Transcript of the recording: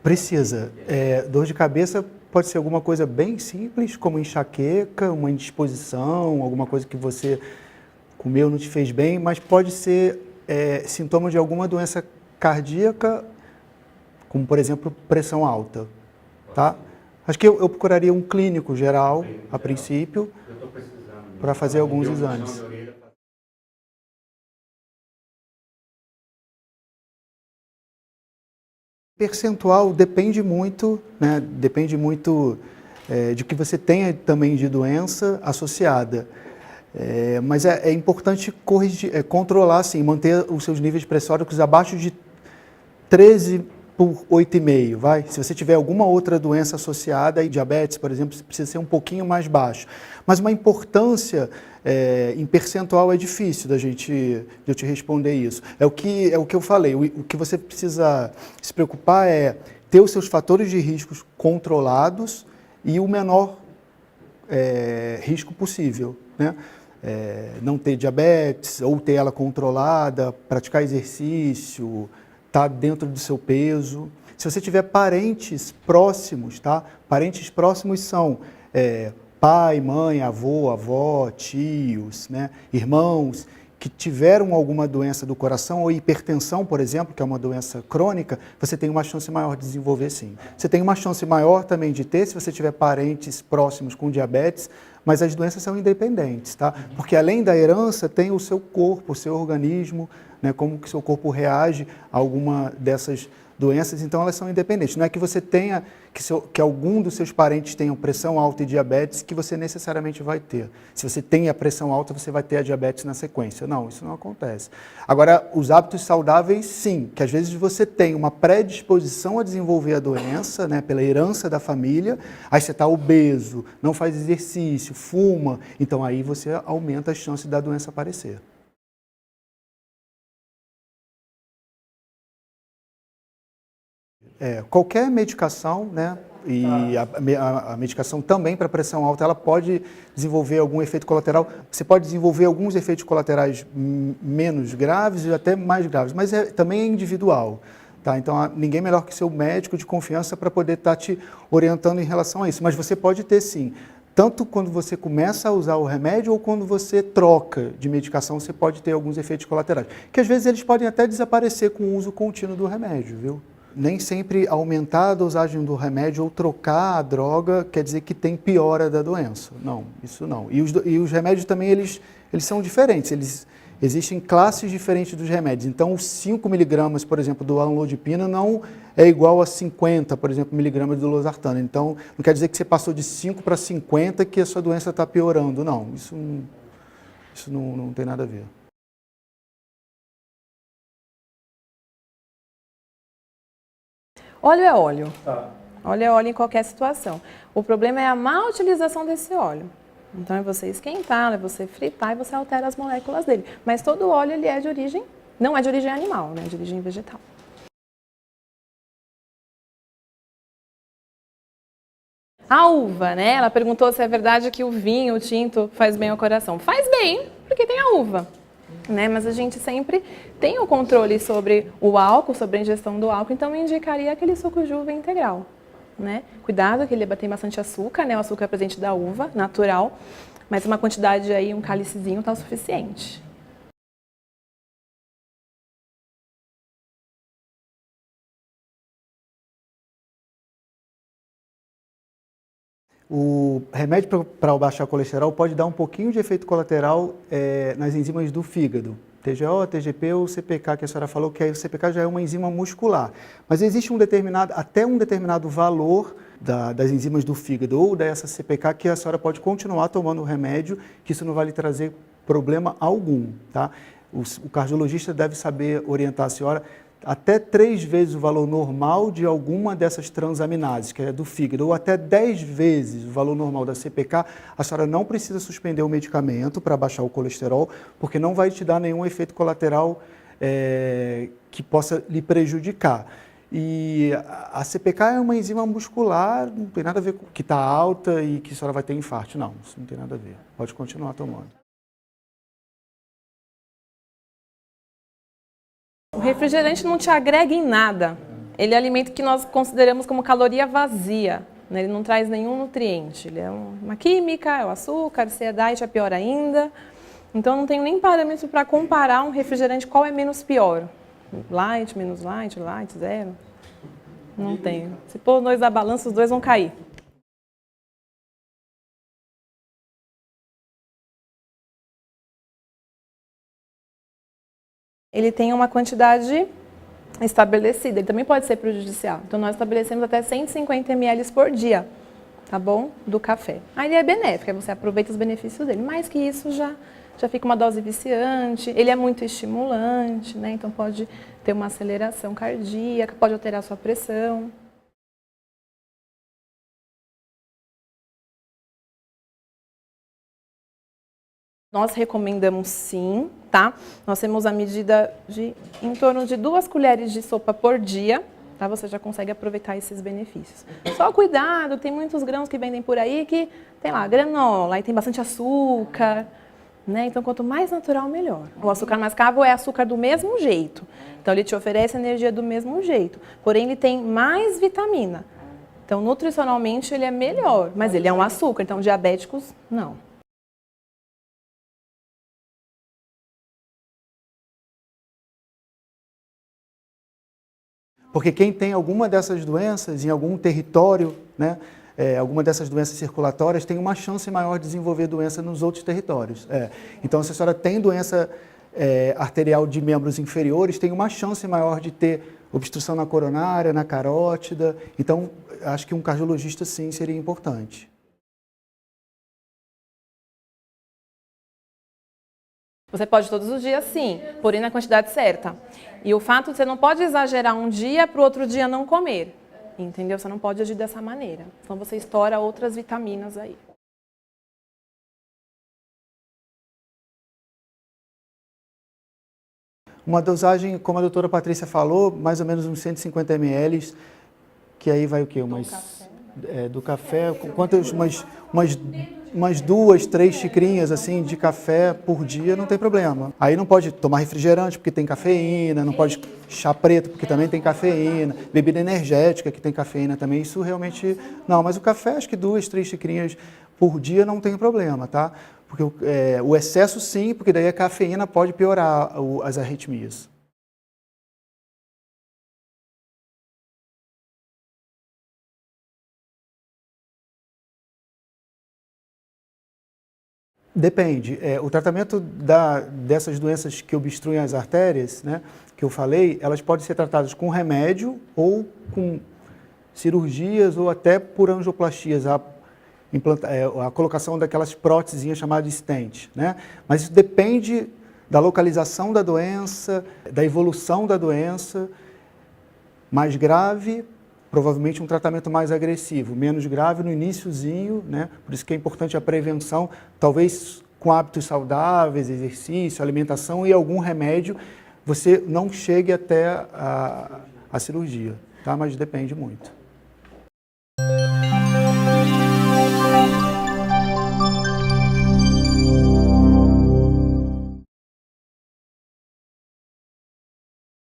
Precisa. Dor de cabeça pode ser alguma coisa bem simples, como enxaqueca, uma indisposição, alguma coisa que você comeu não te fez bem, mas pode ser sintoma de alguma doença cardíaca, como, por exemplo, pressão alta, tá? Acho que eu procuraria um clínico geral, a princípio, para fazer alguns exames. Percentual depende muito, né? Depende muito de que você tenha também de doença associada. Mas é importante corrigir, controlar, assim, manter os seus níveis pressóricos abaixo de 13 por 8,5, vai? Se você tiver alguma outra doença associada, aí diabetes, por exemplo, precisa ser um pouquinho mais baixo. Mas uma importância em percentual é difícil de eu te responder isso. É o que eu falei, o que você precisa se preocupar é ter os seus fatores de riscos controlados e o menor risco possível, né? Não ter diabetes ou ter ela controlada, praticar exercício, estar dentro do seu peso. Se você tiver parentes próximos, tá? Parentes próximos são pai, mãe, avô, avó, tios, né? Irmãos que tiveram alguma doença do coração ou hipertensão, por exemplo, que é uma doença crônica, você tem uma chance maior de desenvolver sim. Você tem uma chance maior também de ter se você tiver parentes próximos com diabetes, mas as doenças são independentes, tá? Porque além da herança, tem o seu corpo, o seu organismo, né? Como que o seu corpo reage a alguma dessas doenças, então elas são independentes. Não é que você tenha, que algum dos seus parentes tenham pressão alta e diabetes, que você necessariamente vai ter. Se você tem a pressão alta, você vai ter a diabetes na sequência. Não, isso não acontece. Agora, os hábitos saudáveis, sim, que às vezes você tem uma predisposição a desenvolver a doença, né, pela herança da família, aí você está obeso, não faz exercício, fuma, então aí você aumenta a chance da doença aparecer. Qualquer medicação, né, e a medicação também para pressão alta, ela pode desenvolver algum efeito colateral. Você pode desenvolver alguns efeitos colaterais menos graves e até mais graves, mas também é individual. Tá? Então, ninguém melhor que seu médico de confiança para poder estar te orientando em relação a isso. Mas você pode ter sim, tanto quando você começa a usar o remédio ou quando você troca de medicação, você pode ter alguns efeitos colaterais. Que às vezes eles podem até desaparecer com o uso contínuo do remédio, viu? Nem sempre aumentar a dosagem do remédio ou trocar a droga quer dizer que tem piora da doença. Não, isso não. E os remédios também, eles são diferentes. Existem classes diferentes dos remédios. Então, os 5 miligramas, por exemplo, do amlodipina não é igual a 50, por exemplo, miligramas do losartano. Então, não quer dizer que você passou de 5 para 50 que a sua doença está piorando. Não, isso não tem nada a ver. Óleo é óleo. Tá. Óleo é óleo em qualquer situação. O problema é a má utilização desse óleo. Então é você esquentar, é você fritar e você altera as moléculas dele. Mas todo óleo ele é de origem, não é de origem animal, né? É de origem vegetal. A uva, né? Ela perguntou se é verdade que o vinho, o tinto, faz bem ao coração. Faz bem, porque tem a uva. Né? Mas a gente sempre tem o controle sobre o álcool, sobre a ingestão do álcool, então eu indicaria aquele suco de uva integral. Né? Cuidado que ele tem bastante açúcar, né? O açúcar é presente da uva, natural, mas uma quantidade aí, um cálicezinho está o suficiente. O remédio para baixar colesterol pode dar um pouquinho de efeito colateral nas enzimas do fígado. TGO, TGP ou CPK, que a senhora falou, que aí o CPK já é uma enzima muscular. Mas existe até um determinado valor das enzimas do fígado ou dessa CPK que a senhora pode continuar tomando o remédio, que isso não vai lhe trazer problema algum. Tá? O cardiologista deve saber orientar a senhora até 3 vezes o valor normal de alguma dessas transaminases, que é do fígado, ou até 10 vezes o valor normal da CPK, a senhora não precisa suspender o medicamento para baixar o colesterol, porque não vai te dar nenhum efeito colateral que possa lhe prejudicar. E a CPK é uma enzima muscular, não tem nada a ver com que está alta e que a senhora vai ter infarto. Não, isso não tem nada a ver. Pode continuar tomando. O refrigerante não te agrega em nada. ele é alimento que nós consideramos como caloria vazia, né? Ele não traz nenhum nutriente, ele é uma química, é o açúcar, se é diet é pior ainda. Então não tenho nem parâmetro para comparar um refrigerante qual é menos pior. Light, menos light, light, zero. Não tenho. Se pôr os dois na balança, os dois vão cair. Ele tem uma quantidade estabelecida, ele também pode ser prejudicial. Então nós estabelecemos até 150 ml por dia, tá bom? Do café. Aí ele é benéfico, aí você aproveita os benefícios dele. Mais que isso já fica uma dose viciante, ele é muito estimulante, né? Então pode ter uma aceleração cardíaca, pode alterar a sua pressão. Nós recomendamos sim, tá? Nós temos a medida de em torno de 2 colheres de sopa por dia, tá? Você já consegue aproveitar esses benefícios. Só cuidado, tem muitos grãos que vendem por aí que tem lá granola, aí tem bastante açúcar, né? Então quanto mais natural, melhor. O açúcar mascavo é açúcar do mesmo jeito, então ele te oferece energia do mesmo jeito, porém ele tem mais vitamina. Então nutricionalmente ele é melhor, mas ele é um açúcar, então diabéticos não. Porque quem tem alguma dessas doenças em algum território, né, alguma dessas doenças circulatórias, tem uma chance maior de desenvolver doença nos outros territórios. Então, se a senhora tem doença arterial de membros inferiores, tem uma chance maior de ter obstrução na coronária, na carótida. Então, acho que um cardiologista, sim, seria importante. Você pode todos os dias, sim, porém na quantidade certa. E o fato de você não pode exagerar um dia para o outro dia não comer, entendeu? Você não pode agir dessa maneira, senão você estoura outras vitaminas aí. Uma dosagem, como a doutora Patrícia falou, mais ou menos uns 150 ml, que aí vai o quê? Do café, quantas? Umas 2, 3 xicrinhas assim de café por dia, não tem problema. Aí não pode tomar refrigerante porque tem cafeína, não pode chá preto porque também tem cafeína, bebida energética que tem cafeína também, isso realmente não. Mas o café, acho que 2, 3 xicrinhas por dia não tem problema, tá? Porque o excesso sim, porque daí a cafeína pode piorar as arritmias. Depende. O tratamento dessas doenças que obstruem as artérias, né, que eu falei, elas podem ser tratadas com remédio ou com cirurgias ou até por angioplastias, a colocação daquelas próteses chamadas de stent, né? Mas isso depende da localização da doença, da evolução da doença. Mais grave, provavelmente um tratamento mais agressivo, menos grave no iniciozinho, né? Por isso que é importante a prevenção, talvez com hábitos saudáveis, exercício, alimentação e algum remédio, você não chegue até a cirurgia, tá? Mas depende muito.